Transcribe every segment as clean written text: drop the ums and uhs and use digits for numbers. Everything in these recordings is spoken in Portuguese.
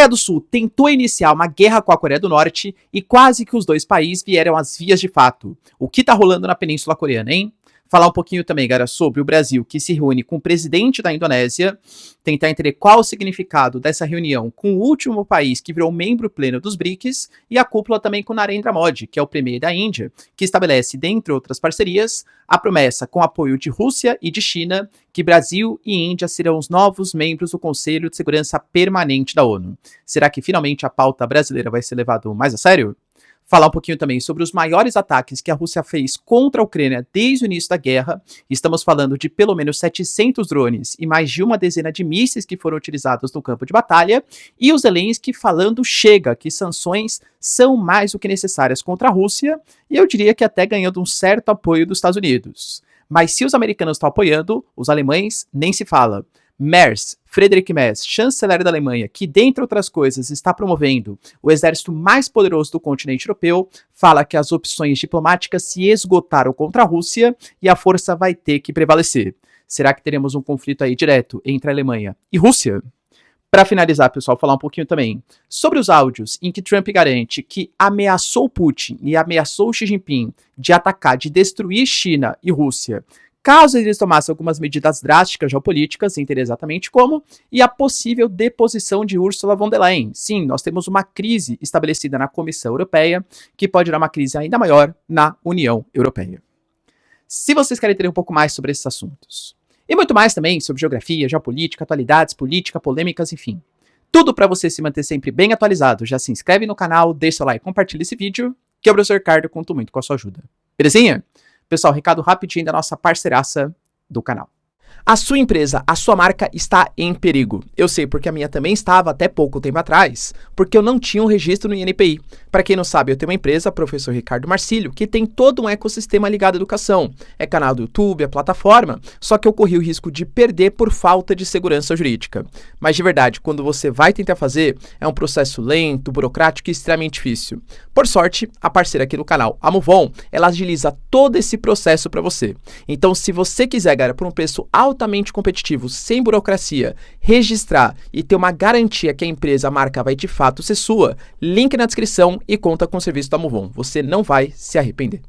Coreia do Sul tentou iniciar uma guerra com a Coreia do Norte e quase que os dois países vieram às vias de fato. O que tá rolando na Península Coreana, hein? Falar um pouquinho também, galera, sobre o Brasil, que se reúne com o presidente da Indonésia, tentar entender qual o significado dessa reunião com o último país que virou membro pleno dos BRICS, e a cúpula também com Narendra Modi, que é o premier da Índia, que estabelece, dentre outras parcerias, a promessa com apoio de Rússia e de China, que Brasil e Índia serão os novos membros do Conselho de Segurança Permanente da ONU. Será que finalmente a pauta brasileira vai ser levada mais a sério? Falar um pouquinho também sobre os maiores ataques que a Rússia fez contra a Ucrânia desde o início da guerra. Estamos falando de pelo menos 700 drones e mais de uma dezena de mísseis que foram utilizados no campo de batalha. E o Zelensky falando chega, que sanções são mais do que necessárias contra a Rússia, e eu diria que até ganhando um certo apoio dos Estados Unidos. Mas se os americanos estão apoiando, os alemães nem se fala. Merz, Friedrich Merz, chanceler da Alemanha, que, dentre outras coisas, está promovendo o exército mais poderoso do continente europeu, fala que as opções diplomáticas se esgotaram contra a Rússia e a força vai ter que prevalecer. Será que teremos um conflito aí direto entre a Alemanha e Rússia? Para finalizar, pessoal, falar um pouquinho também sobre os áudios em que Trump garante que ameaçou Putin e ameaçou Xi Jinping de atacar, de destruir China e Rússia, caso eles tomassem algumas medidas drásticas geopolíticas, sem entender exatamente como, e a possível deposição de Ursula von der Leyen. Sim, nós temos uma crise estabelecida na Comissão Europeia, que pode dar uma crise ainda maior na União Europeia. Se vocês querem ter um pouco mais sobre esses assuntos, e muito mais também sobre geografia, geopolítica, atualidades, política, polêmicas, enfim, tudo para você se manter sempre bem atualizado, já se inscreve no canal, deixa seu like, compartilha esse vídeo, que eu, professor Ricardo, conto muito com a sua ajuda. Belezinha? Pessoal, recado rapidinho da nossa parceiraça do canal. A sua empresa, a sua marca está em perigo. Eu sei porque a minha também estava até pouco tempo atrás, porque eu não tinha um registro no INPI. Para quem não sabe, eu tenho uma empresa, Professor Ricardo Marcílio, que tem todo um ecossistema ligado à educação. É canal do YouTube, é plataforma, só que eu corri o risco de perder por falta de segurança jurídica. Mas de verdade, quando você vai tentar fazer, é um processo lento, burocrático e extremamente difícil. Por sorte, a parceira aqui do canal, a Movon, ela agiliza todo esse processo para você. Então, se você quiser, galera, por um preço altamente competitivo, sem burocracia, registrar e ter uma garantia que a empresa, a marca vai de fato ser sua, link na descrição e conta com o serviço da Movon. Você não vai se arrepender.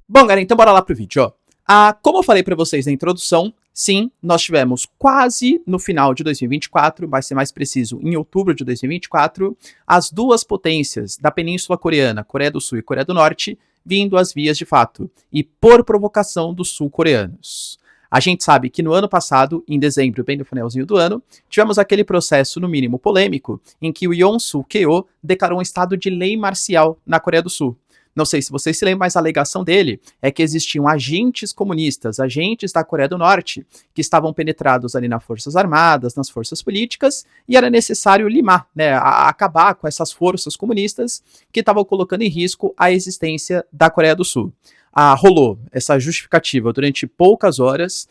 Bom, galera, então bora lá pro vídeo, ó. Como eu falei para vocês na introdução, sim, nós tivemos quase no final de 2024, vai ser mais preciso, em outubro de 2024, as duas potências da Península Coreana, Coreia do Sul e Coreia do Norte, vindo às vias de fato, e por provocação dos sul-coreanos. A gente sabe que no ano passado, em dezembro, bem no finalzinho do ano, tivemos aquele processo, no mínimo polêmico, em que o Yoon Suk-yeol declarou um estado de lei marcial na Coreia do Sul. Não sei se vocês se lembram, mas a alegação dele é que existiam agentes comunistas, agentes da Coreia do Norte, que estavam penetrados ali nas forças armadas, nas forças políticas, e era necessário limar, né, acabar com essas forças comunistas que estavam colocando em risco a existência da Coreia do Sul. Rolou essa justificativa durante poucas horas.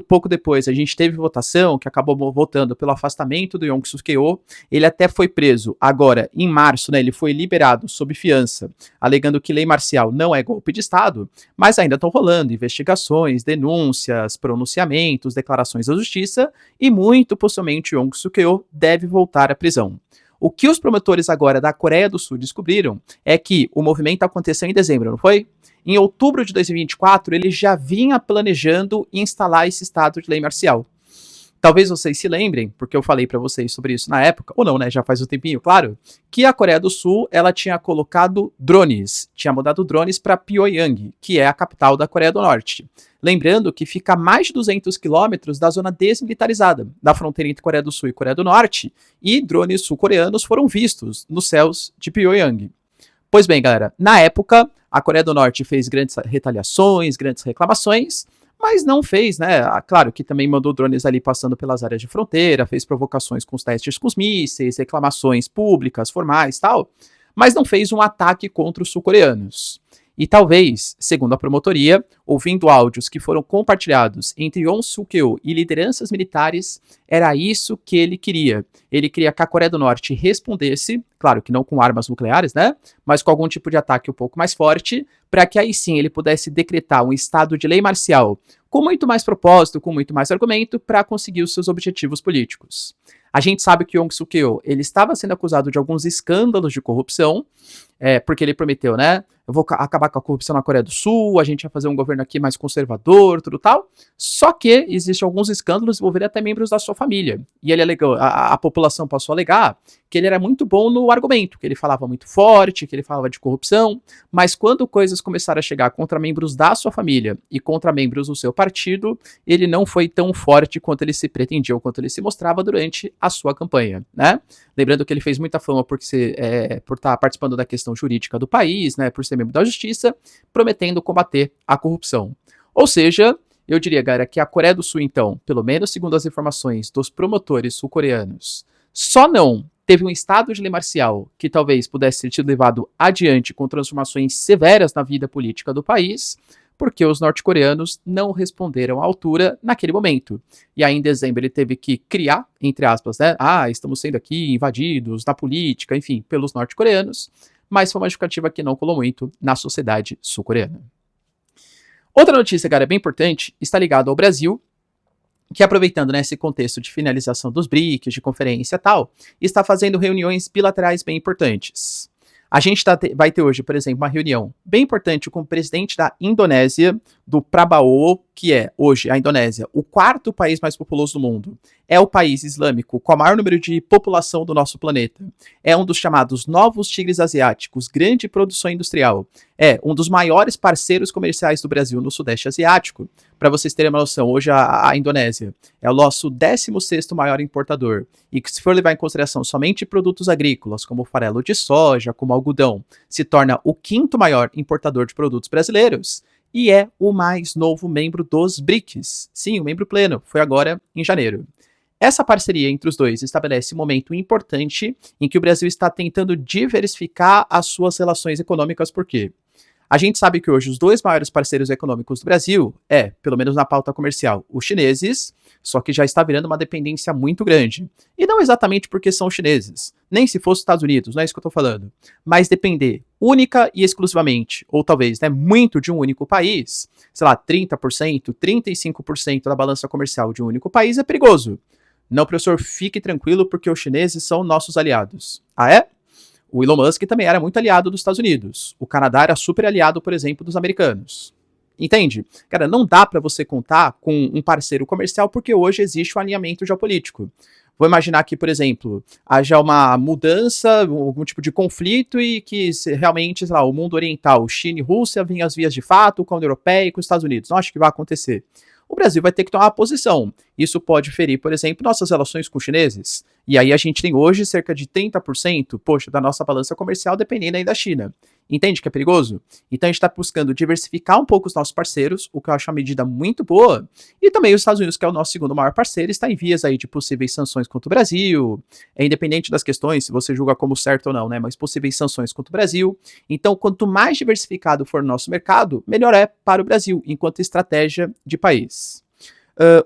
Pouco depois a gente teve votação que acabou votando pelo afastamento do Yoon Suk-yeol. Ele até foi preso agora em março, né? Ele foi liberado sob fiança, alegando que lei marcial não é golpe de Estado, mas ainda estão rolando investigações, denúncias, pronunciamentos, declarações da justiça, e muito possivelmente Yoon Suk-yeol deve voltar à prisão. O que os promotores agora da Coreia do Sul descobriram é que o movimento aconteceu em dezembro, não foi? Em outubro de 2024, ele já vinha planejando instalar esse estado de lei marcial. Talvez vocês se lembrem, porque eu falei para vocês sobre isso na época, ou não, né, já faz um tempinho, claro, que a Coreia do Sul, ela tinha colocado drones, tinha mudado drones para Pyongyang, que é a capital da Coreia do Norte. Lembrando que fica a mais de 200 quilômetros da zona desmilitarizada, da fronteira entre Coreia do Sul e Coreia do Norte, e drones sul-coreanos foram vistos nos céus de Pyongyang. Pois bem, galera, na época, a Coreia do Norte fez grandes retaliações, grandes reclamações, mas não fez, né? Claro que também mandou drones ali passando pelas áreas de fronteira, fez provocações com os testes com os mísseis, reclamações públicas, formais e tal, mas não fez um ataque contra os sul-coreanos. E talvez, segundo a promotoria, ouvindo áudios que foram compartilhados entre Yoon Suk-yeol e lideranças militares, era isso que ele queria. Ele queria que a Coreia do Norte respondesse, claro que não com armas nucleares, né? Mas com algum tipo de ataque um pouco mais forte, para que aí sim ele pudesse decretar um estado de lei marcial com muito mais propósito, com muito mais argumento, para conseguir os seus objetivos políticos. A gente sabe que o Aung Suu Kyi, ele estava sendo acusado de alguns escândalos de corrupção, porque ele prometeu, né? Eu vou acabar com a corrupção na Coreia do Sul, a gente vai fazer um governo aqui mais conservador, tudo tal. Só que existem alguns escândalos envolvendo até membros da sua família. E ele alegou, a população passou a alegar que ele era muito bom no argumento, que ele falava muito forte, que ele falava de corrupção, mas quando coisas começaram a chegar contra membros da sua família e contra membros do seu partido, ele não foi tão forte quanto ele se pretendia ou quanto ele se mostrava durante a sua campanha, né? Lembrando que ele fez muita fama por estar participando da questão jurídica do país, né, por ser membro da justiça, prometendo combater a corrupção. Ou seja, eu diria, galera, que a Coreia do Sul, então, pelo menos segundo as informações dos promotores sul-coreanos, só não teve um estado de lei marcial que talvez pudesse ter sido levado adiante com transformações severas na vida política do país, porque os norte-coreanos não responderam à altura naquele momento. E aí, em dezembro, ele teve que criar, entre aspas, né? Estamos sendo aqui invadidos na política, enfim, pelos norte-coreanos, mas foi uma justificativa que não colou muito na sociedade sul-coreana. Outra notícia, cara, bem importante, está ligada ao Brasil, que aproveitando, né, esse contexto de finalização dos BRICS, de conferência e tal, está fazendo reuniões bilaterais bem importantes. A gente vai ter hoje, por exemplo, uma reunião bem importante com o presidente da Indonésia, do Prabowo, que é, hoje, a Indonésia, o quarto país mais populoso do mundo. É o país islâmico com o maior número de população do nosso planeta. É um dos chamados novos tigres asiáticos, grande produção industrial. É um dos maiores parceiros comerciais do Brasil no Sudeste Asiático. Para vocês terem uma noção, hoje a Indonésia é o nosso 16º maior importador. E que se for levar em consideração somente produtos agrícolas, como farelo de soja, como algodão, se torna o 5º maior importador de produtos brasileiros. E é o mais novo membro dos BRICS. Sim, o membro pleno, foi agora em janeiro. Essa parceria entre os dois estabelece um momento importante em que o Brasil está tentando diversificar as suas relações econômicas, por quê? A gente sabe que hoje os dois maiores parceiros econômicos do Brasil pelo menos na pauta comercial, os chineses, só que já está virando uma dependência muito grande. E não exatamente porque são chineses, nem se fosse os Estados Unidos, não é isso que eu estou falando, mas depender única e exclusivamente, ou talvez muito de um único país, sei lá, 30%, 35% da balança comercial de um único país é perigoso. Não, professor, fique tranquilo porque os chineses são nossos aliados. Ah, é? O Elon Musk também era muito aliado dos Estados Unidos. O Canadá era super aliado, por exemplo, dos americanos. Entende? Cara, não dá para você contar com um parceiro comercial porque hoje existe um alinhamento geopolítico. Vou imaginar que, por exemplo, haja uma mudança, algum tipo de conflito e que realmente, sei lá, o mundo oriental, China e Rússia, venham às vias de fato com a União Europeia e com os Estados Unidos. Não acho que vai acontecer. O Brasil vai ter que tomar uma posição. Isso pode ferir, por exemplo, nossas relações com os chineses. E aí a gente tem hoje cerca de 30%, da nossa balança comercial dependendo aí da China. Entende que é perigoso? Então a gente está buscando diversificar um pouco os nossos parceiros, o que eu acho uma medida muito boa. E também os Estados Unidos, que é o nosso segundo maior parceiro, está em vias aí de possíveis sanções contra o Brasil. Independente das questões, se você julga como certo ou não, né? Mas possíveis sanções contra o Brasil. Então, quanto mais diversificado for o nosso mercado, melhor é para o Brasil, enquanto estratégia de país.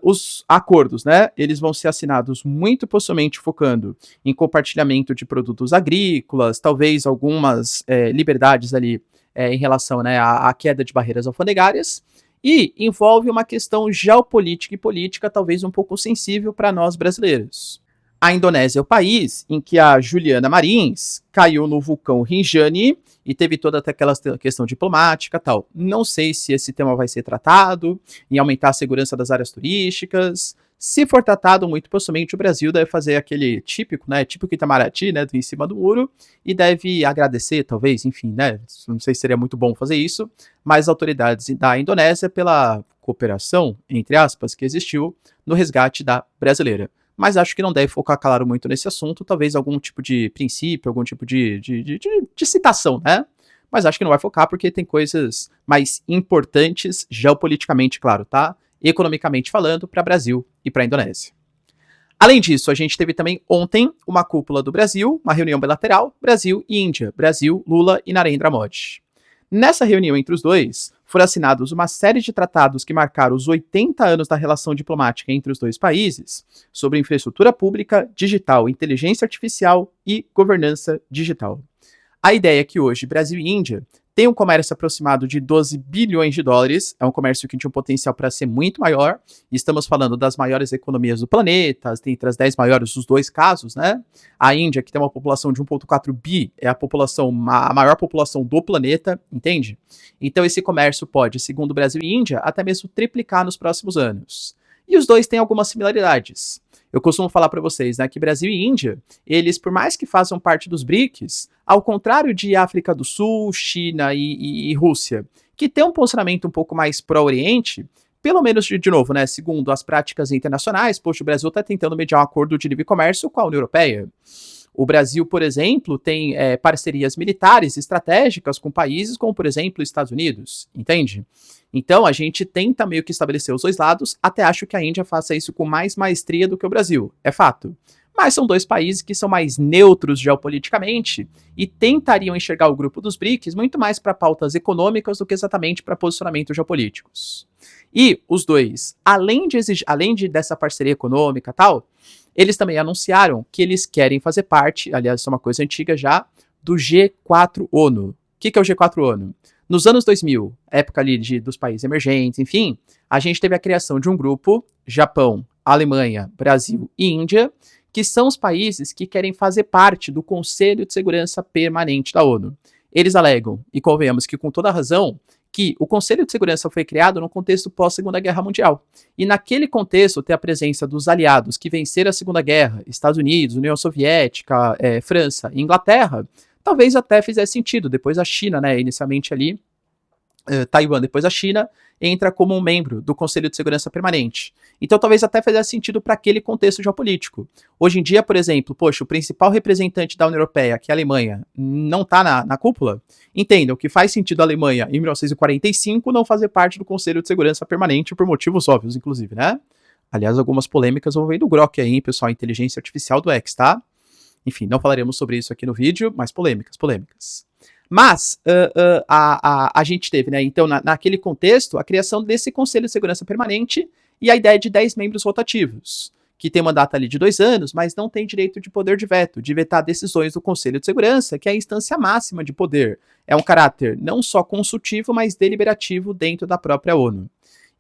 Os acordos, né, eles vão ser assinados muito possivelmente focando em compartilhamento de produtos agrícolas, talvez algumas liberdades ali em relação, né, à queda de barreiras alfandegárias, e envolve uma questão geopolítica e política talvez um pouco sensível para nós brasileiros. A Indonésia é o país em que a Juliana Marins caiu no vulcão Rinjani e teve toda aquela questão diplomática e tal. Não sei se esse tema vai ser tratado, em aumentar a segurança das áreas turísticas. Se for tratado, muito possivelmente o Brasil deve fazer aquele típico, né, típico Itamaraty, né, do em cima do muro, e deve agradecer, talvez, enfim, né, não sei se seria muito bom fazer isso, mas as autoridades da Indonésia pela cooperação, entre aspas, que existiu no resgate da brasileira. Mas acho que não deve focar, claro, muito nesse assunto, talvez algum tipo de princípio, algum tipo de citação, né? Mas acho que não vai focar porque tem coisas mais importantes, geopoliticamente, claro, tá? Economicamente falando, para Brasil e para a Indonésia. Além disso, a gente teve também ontem uma cúpula do Brasil, uma reunião bilateral, Brasil e Índia, Brasil, Lula e Narendra Modi. Nessa reunião entre os dois, foram assinados uma série de tratados que marcaram os 80 anos da relação diplomática entre os dois países, sobre infraestrutura pública, digital, inteligência artificial e governança digital. A ideia é que hoje Brasil e Índia têm um comércio aproximado de 12 bilhões de dólares, é um comércio que tinha um potencial para ser muito maior, e estamos falando das maiores economias do planeta, entre as 10 maiores dos dois casos, né? A Índia, que tem uma população de 1,4 bi, é a maior população do planeta, entende? Então esse comércio pode, segundo Brasil e Índia, até mesmo triplicar nos próximos anos. E os dois têm algumas similaridades. Eu costumo falar para vocês, né, que Brasil e Índia, eles, por mais que façam parte dos BRICS, ao contrário de África do Sul, China e Rússia, que tem um posicionamento um pouco mais pró-Oriente, pelo menos, de novo, né, segundo as práticas internacionais, poxa, o Brasil está tentando mediar um acordo de livre comércio com a União Europeia. O Brasil, por exemplo, tem parcerias militares estratégicas com países como, por exemplo, os Estados Unidos, entende? Então, a gente tenta meio que estabelecer os dois lados, até acho que a Índia faça isso com mais maestria do que o Brasil, é fato. Mas são dois países que são mais neutros geopoliticamente e tentariam enxergar o grupo dos BRICS muito mais para pautas econômicas do que exatamente para posicionamentos geopolíticos. E os dois, além dessa parceria econômica e tal, eles também anunciaram que eles querem fazer parte, aliás, isso é uma coisa antiga já, do G4 ONU. O que é o G4 ONU? Nos anos 2000, época ali dos países emergentes, enfim, a gente teve a criação de um grupo, Japão, Alemanha, Brasil e Índia, que são os países que querem fazer parte do Conselho de Segurança Permanente da ONU. Eles alegam, e convenhamos que com toda razão, que o Conselho de Segurança foi criado no contexto pós-Segunda Guerra Mundial. E naquele contexto, ter a presença dos aliados que venceram a Segunda Guerra, Estados Unidos, União Soviética, França e Inglaterra, talvez até fizesse sentido. Depois a China, né, inicialmente ali, Taiwan, depois a China, entra como um membro do Conselho de Segurança Permanente. Então talvez até fizesse sentido para aquele contexto geopolítico. Hoje em dia, por exemplo, poxa, o principal representante da União Europeia, que é a Alemanha, não está na cúpula. Entendam que faz sentido a Alemanha, em 1945, não fazer parte do Conselho de Segurança Permanente, por motivos óbvios, inclusive, né? Aliás, algumas polêmicas vão vir do Grok aí, hein, pessoal, inteligência artificial do X, tá? Enfim, não falaremos sobre isso aqui no vídeo, mas polêmicas. Mas a gente teve, né, então, naquele contexto, a criação desse Conselho de Segurança Permanente e a ideia de 10 membros rotativos, que tem mandato ali de 2 anos, mas não tem direito de poder de veto, de vetar decisões do Conselho de Segurança, que é a instância máxima de poder. É um caráter não só consultivo, mas deliberativo dentro da própria ONU.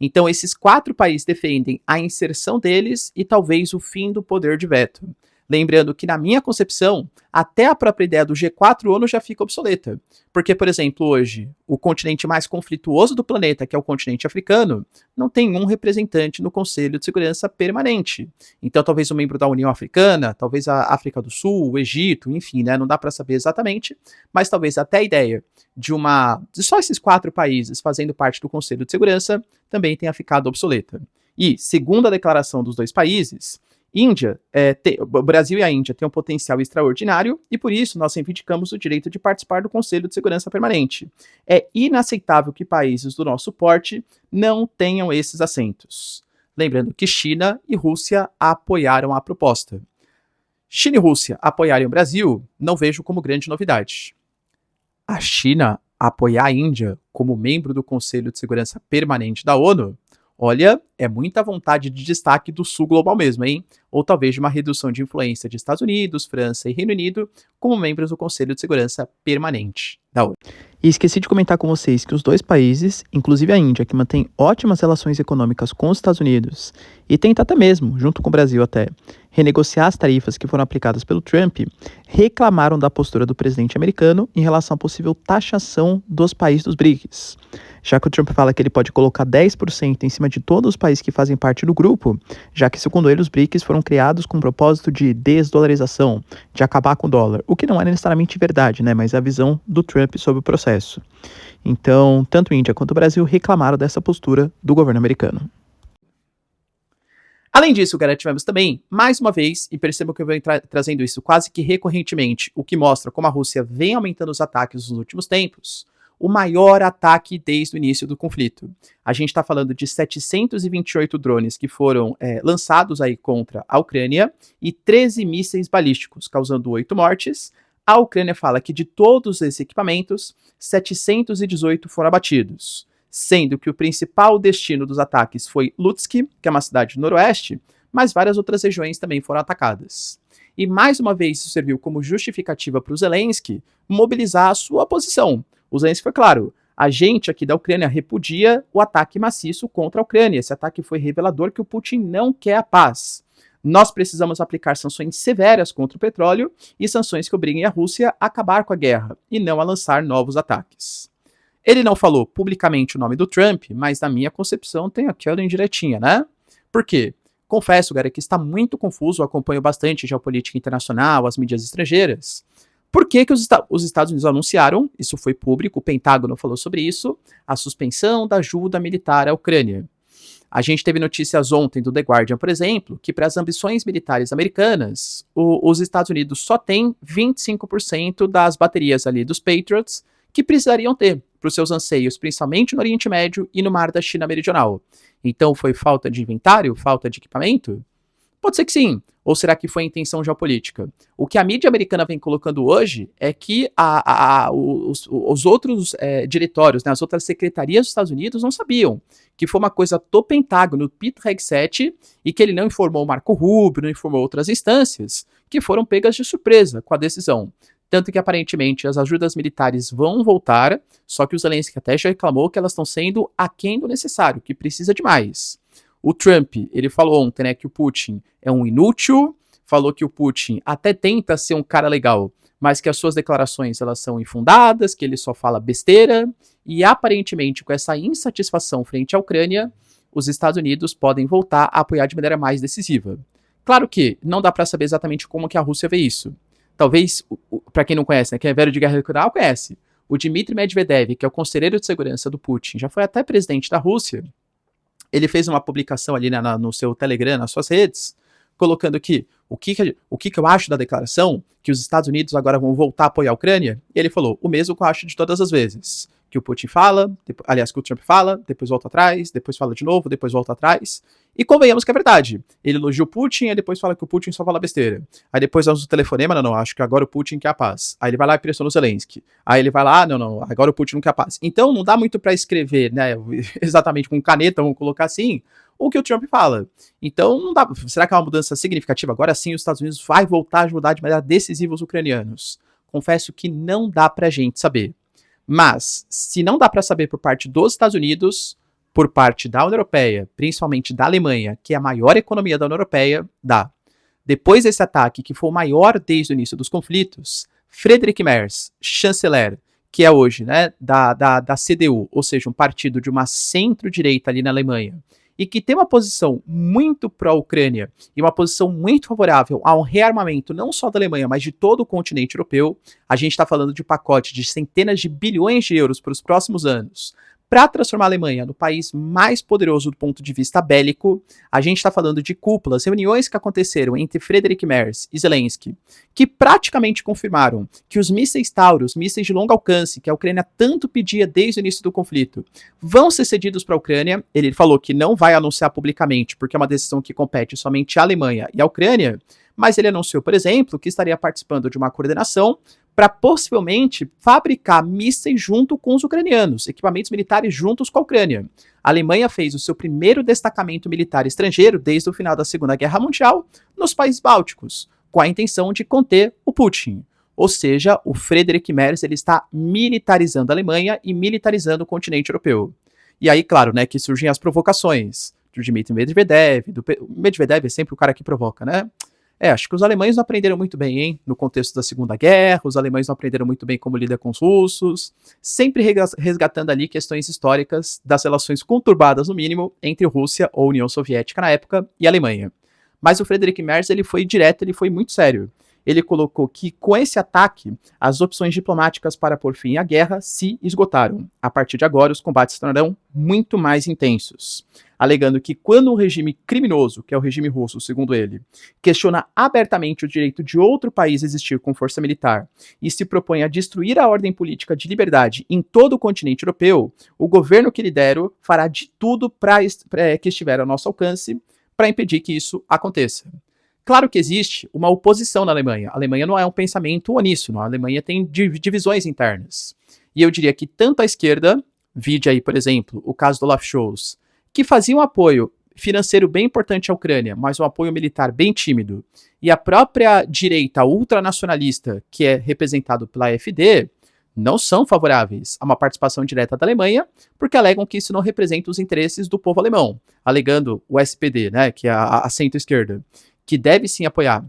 Então, esses 4 países defendem a inserção deles e talvez o fim do poder de veto. Lembrando que, na minha concepção, até a própria ideia do G4 ONU já fica obsoleta. Porque, por exemplo, hoje, o continente mais conflituoso do planeta, que é o continente africano, não tem um representante no Conselho de Segurança Permanente. Então, talvez um membro da União Africana, talvez a África do Sul, o Egito, enfim, né, não dá para saber exatamente, mas talvez até a ideia de só esses 4 países fazendo parte do Conselho de Segurança também tenha ficado obsoleta. E, segundo a declaração dos dois países, o Brasil e a Índia têm um potencial extraordinário e, por isso, nós reivindicamos o direito de participar do Conselho de Segurança Permanente. É inaceitável que países do nosso porte não tenham esses assentos. Lembrando que China e Rússia apoiaram a proposta. China e Rússia apoiarem o Brasil, não vejo como grande novidade. A China apoiar a Índia como membro do Conselho de Segurança Permanente da ONU, olha, é muita vontade de destaque do sul global mesmo, hein? Ou talvez de uma redução de influência de Estados Unidos, França e Reino Unido como membros do Conselho de Segurança Permanente da ONU. E esqueci de comentar com vocês que os dois países, inclusive a Índia, que mantém ótimas relações econômicas com os Estados Unidos e tenta até mesmo, junto com o Brasil até, renegociar as tarifas que foram aplicadas pelo Trump, reclamaram da postura do presidente americano em relação à possível taxação dos países dos BRICS. Já que o Trump fala que ele pode colocar 10% em cima de todos os países que fazem parte do grupo, já que, segundo ele, os BRICS foram criados com o propósito de desdolarização, de acabar com o dólar, o que não é necessariamente verdade, né, mas é a visão do Trump sobre o processo. Então, tanto a Índia quanto o Brasil reclamaram dessa postura do governo americano. Além disso, tivemos também, mais uma vez, e percebam que eu venho trazendo isso quase que recorrentemente, o que mostra como a Rússia vem aumentando os ataques nos últimos tempos, o maior ataque desde o início do conflito. A gente está falando de 728 drones que foram lançados aí contra a Ucrânia e 13 mísseis balísticos, causando 8 mortes. A Ucrânia fala que de todos esses equipamentos, 718 foram abatidos, sendo que o principal destino dos ataques foi Lutsk, que é uma cidade do noroeste, mas várias outras regiões também foram atacadas. e mais uma vez isso serviu como justificativa para o Zelensky mobilizar a sua posição. O Zelensky foi claro, a gente aqui da Ucrânia repudia o ataque maciço contra a Ucrânia. Esse ataque foi revelador que o Putin não quer a paz. Nós precisamos aplicar sanções severas contra o petróleo e sanções que obriguem a Rússia a acabar com a guerra e não a lançar novos ataques. Ele não falou publicamente o nome do Trump, mas na minha concepção tem aquela indiretinha, né? Por quê? Confesso, galera, que está muito confuso, eu acompanho bastante geopolítica internacional, as mídias estrangeiras. Por que os Estados Unidos anunciaram, isso foi público, o Pentágono falou sobre isso, a suspensão da ajuda militar à Ucrânia? A gente teve notícias ontem do The Guardian, por exemplo, que para as ambições militares americanas, os Estados Unidos só têm 25% das baterias ali dos Patriots que precisariam ter para os seus anseios, principalmente no Oriente Médio e no Mar da China Meridional. Então foi falta de inventário, falta de equipamento? Pode ser que sim. Ou será que foi intenção geopolítica? O que a mídia americana vem colocando hoje é que os outros diretórios, né, as outras secretarias dos Estados Unidos não sabiam, que foi uma coisa do Pentágono, do Pete Hegseth, e que ele não informou o Marco Rubio, não informou outras instâncias, que foram pegas de surpresa com a decisão. Tanto que aparentemente as ajudas militares vão voltar, só que o Zelensky até já reclamou que elas estão sendo aquém do necessário, que precisa de mais. O Trump, ele falou ontem, né, que o Putin é um inútil, falou que o Putin até tenta ser um cara legal, mas que as suas declarações elas são infundadas, que ele só fala besteira, e aparentemente com essa insatisfação frente à Ucrânia, os Estados Unidos podem voltar a apoiar de maneira mais decisiva. Claro que não dá para saber exatamente como que a Rússia vê isso. Talvez, para quem não conhece, né, quem é velho de guerra cultural, conhece. O Dmitry Medvedev, que é o conselheiro de segurança do Putin, já foi até presidente da Rússia. Ele fez uma publicação ali no seu Telegram, nas suas redes, colocando que o que eu acho da declaração, que os Estados Unidos agora vão voltar a apoiar a Ucrânia, e ele falou, o mesmo que eu acho de todas as vezes, que o Putin fala, aliás, que o Trump fala, depois volta atrás, depois fala de novo, depois volta atrás, e convenhamos que é verdade. Ele elogia o Putin, aí depois fala que o Putin só fala besteira. Aí depois usa o telefonema, não, acho que agora o Putin quer a paz. Aí ele vai lá e pressiona o Zelensky. Aí ele vai lá, não, agora o Putin não quer a paz. Então não dá muito pra escrever, né, exatamente com caneta, vamos colocar assim, o que o Trump fala. Então não dá, será que é uma mudança significativa? Agora sim os Estados Unidos vai voltar a ajudar de maneira decisiva os ucranianos. Confesso que não dá pra gente saber. Mas, se não dá para saber por parte dos Estados Unidos, por parte da União Europeia, principalmente da Alemanha, que é a maior economia da União Europeia, dá. Depois desse ataque, que foi o maior desde o início dos conflitos, Friedrich Merz, chanceler, que é hoje, né, da CDU, ou seja, um partido de uma centro-direita ali na Alemanha, e que tem uma posição muito pró-Ucrânia e uma posição muito favorável a um rearmamento não só da Alemanha, mas de todo o continente europeu, a gente está falando de pacote de centenas de bilhões de euros para os próximos anos, para transformar a Alemanha no país mais poderoso do ponto de vista bélico. A gente está falando de cúpulas, reuniões que aconteceram entre Friedrich Merz e Zelensky, que praticamente confirmaram que os mísseis Taurus, mísseis de longo alcance, que a Ucrânia tanto pedia desde o início do conflito, vão ser cedidos para a Ucrânia. Ele falou que não vai anunciar publicamente, porque é uma decisão que compete somente à Alemanha e à Ucrânia, mas ele anunciou, por exemplo, que estaria participando de uma coordenação para possivelmente fabricar mísseis junto com os ucranianos, equipamentos militares juntos com a Ucrânia. A Alemanha fez o seu primeiro destacamento militar estrangeiro desde o final da Segunda Guerra Mundial nos países bálticos, com a intenção de conter o Putin. Ou seja, o Friedrich Merz ele está militarizando a Alemanha e militarizando o continente europeu. E aí, claro, né, que surgem as provocações do Dmitry Medvedev, Medvedev é sempre o cara que provoca, né? Acho que os alemães não aprenderam muito bem, hein? No contexto da Segunda Guerra, os alemães não aprenderam muito bem como lidar com os russos, sempre resgatando ali questões históricas das relações conturbadas, no mínimo, entre Rússia ou União Soviética na época e Alemanha. Mas o Friedrich Merz, ele foi direto, ele foi muito sério. Ele colocou que, com esse ataque, as opções diplomáticas para pôr fim à guerra se esgotaram. A partir de agora, os combates se tornarão muito mais intensos. Alegando que quando um regime criminoso, que é o regime russo, segundo ele, questiona abertamente o direito de outro país existir com força militar e se propõe a destruir a ordem política de liberdade em todo o continente europeu, o governo que lidero fará de tudo que estiver ao nosso alcance para impedir que isso aconteça. Claro que existe uma oposição na Alemanha. A Alemanha não é um pensamento uníssono. A Alemanha tem divisões internas. E eu diria que tanto a esquerda, vide aí, por exemplo, o caso do Olaf Scholz, que fazia um apoio financeiro bem importante à Ucrânia, mas um apoio militar bem tímido, e a própria direita ultranacionalista, que é representado pela AfD, não são favoráveis a uma participação direta da Alemanha, porque alegam que isso não representa os interesses do povo alemão, alegando o SPD, né, que é a centro-esquerda, que deve sim apoiar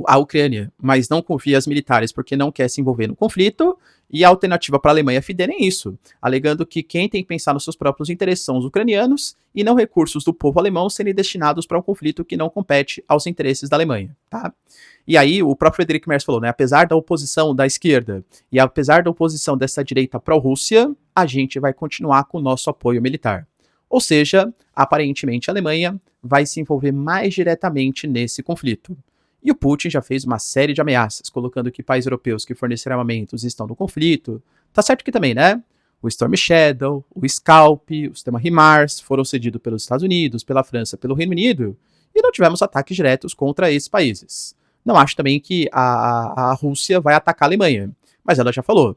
a Ucrânia, mas não com vias militares porque não quer se envolver no conflito, e a alternativa para a Alemanha FD nem isso, alegando que quem tem que pensar nos seus próprios interesses são os ucranianos e não recursos do povo alemão serem destinados para um conflito que não compete aos interesses da Alemanha, tá? E aí o próprio Friedrich Merz falou, né, apesar da oposição da esquerda e apesar da oposição dessa direita pró-Rússia, a gente vai continuar com o nosso apoio militar. Ou seja, aparentemente a Alemanha vai se envolver mais diretamente nesse conflito. E o Putin já fez uma série de ameaças, colocando que países europeus que forneceram armamentos estão no conflito. Tá certo que também, né? O Storm Shadow, o Scalp, o sistema HIMARS foram cedidos pelos Estados Unidos, pela França, pelo Reino Unido, e não tivemos ataques diretos contra esses países. Não acho também que a Rússia vai atacar a Alemanha, mas ela já falou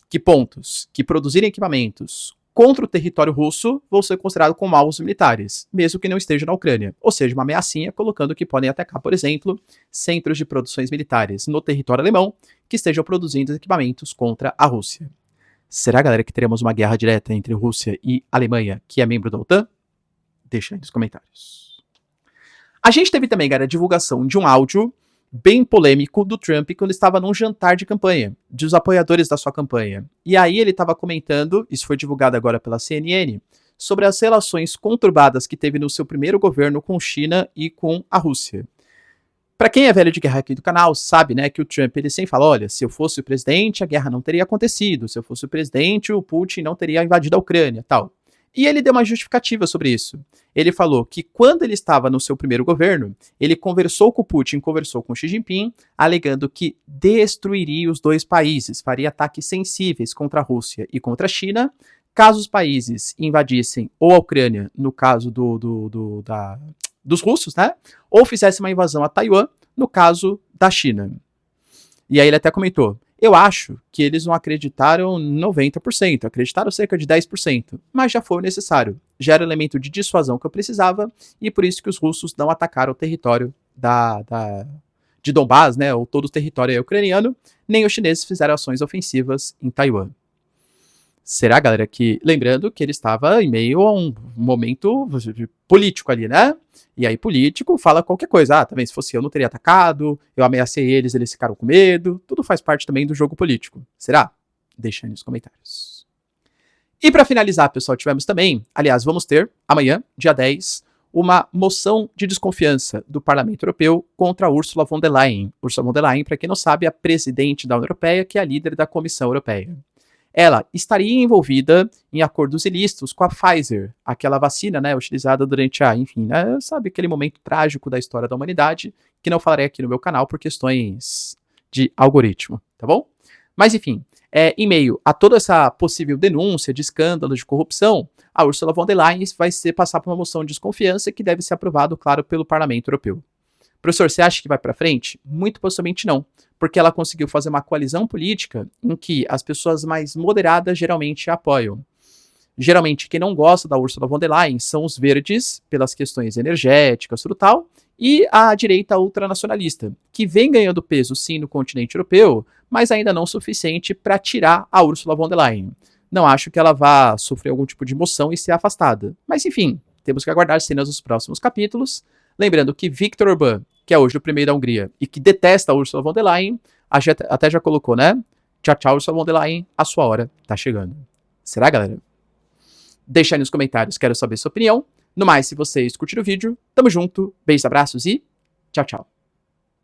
que pontos que produzirem equipamentos contra o território russo vão ser considerados como alvos militares, mesmo que não estejam na Ucrânia. Ou seja, uma ameaçinha colocando que podem atacar, por exemplo, centros de produções militares no território alemão que estejam produzindo equipamentos contra a Rússia. Será, galera, que teremos uma guerra direta entre Rússia e Alemanha, que é membro da OTAN? Deixa aí nos comentários. A gente teve também, galera, a divulgação de um áudio bem polêmico do Trump quando estava num jantar de campanha, dos apoiadores da sua campanha. E aí ele estava comentando, isso foi divulgado agora pela CNN, sobre as relações conturbadas que teve no seu primeiro governo com China e com a Rússia. Para quem é velho de guerra aqui do canal, sabe, né, que o Trump ele sempre fala, olha, se eu fosse o presidente, a guerra não teria acontecido, se eu fosse o presidente, o Putin não teria invadido a Ucrânia, tal. E ele deu uma justificativa sobre isso. Ele falou que quando ele estava no seu primeiro governo, ele conversou com o Putin, conversou com Xi Jinping, alegando que destruiria os dois países, faria ataques sensíveis contra a Rússia e contra a China, caso os países invadissem ou a Ucrânia, no caso dos russos, né? Ou fizessem uma invasão a Taiwan, no caso da China. E aí ele até comentou, eu acho que eles não acreditaram 90%, acreditaram cerca de 10%, mas já foi necessário. Já era o elemento de dissuasão que eu precisava, e por isso que os russos não atacaram o território de Donbás, né, ou todo o território ucraniano, nem os chineses fizeram ações ofensivas em Taiwan. Será, galera, que... Lembrando que ele estava em meio a um momento político ali, né? E aí político fala qualquer coisa. Ah, também se fosse eu não teria atacado, eu ameacei eles, eles ficaram com medo. Tudo faz parte também do jogo político. Será? Deixa aí nos comentários. E para finalizar, pessoal, tivemos também, aliás, vamos ter amanhã, dia 10, uma moção de desconfiança do Parlamento Europeu contra a Ursula von der Leyen. Ursula von der Leyen, para quem não sabe, é a presidente da União Europeia, que é a líder da Comissão Europeia. Ela estaria envolvida em acordos ilícitos com a Pfizer, aquela vacina, né, utilizada durante enfim, né, sabe, aquele momento trágico da história da humanidade, que não falarei aqui no meu canal por questões de algoritmo, tá bom? Mas enfim, em meio a toda essa possível denúncia de escândalo de corrupção, a Ursula von der Leyen vai passar por uma moção de desconfiança que deve ser aprovado, claro, pelo Parlamento Europeu. Professor, você acha que vai para frente? Muito possivelmente não, porque ela conseguiu fazer uma coalizão política em que as pessoas mais moderadas geralmente a apoiam. Geralmente, quem não gosta da Ursula von der Leyen são os verdes, pelas questões energéticas, tudo tal, e a direita ultranacionalista, que vem ganhando peso sim no continente europeu, mas ainda não o suficiente para tirar a Ursula von der Leyen. Não acho que ela vá sofrer algum tipo de moção e ser afastada. Mas enfim, temos que aguardar cenas dos próximos capítulos. Lembrando que Viktor Orbán, que é hoje o primeiro da Hungria, e que detesta a Ursula von der Leyen, até já colocou, né? Tchau, tchau, Ursula von der Leyen, a sua hora tá chegando. Será, galera? Deixa aí nos comentários, quero saber sua opinião. No mais, se vocês curtiram o vídeo, tamo junto, beijos, abraços e tchau, tchau.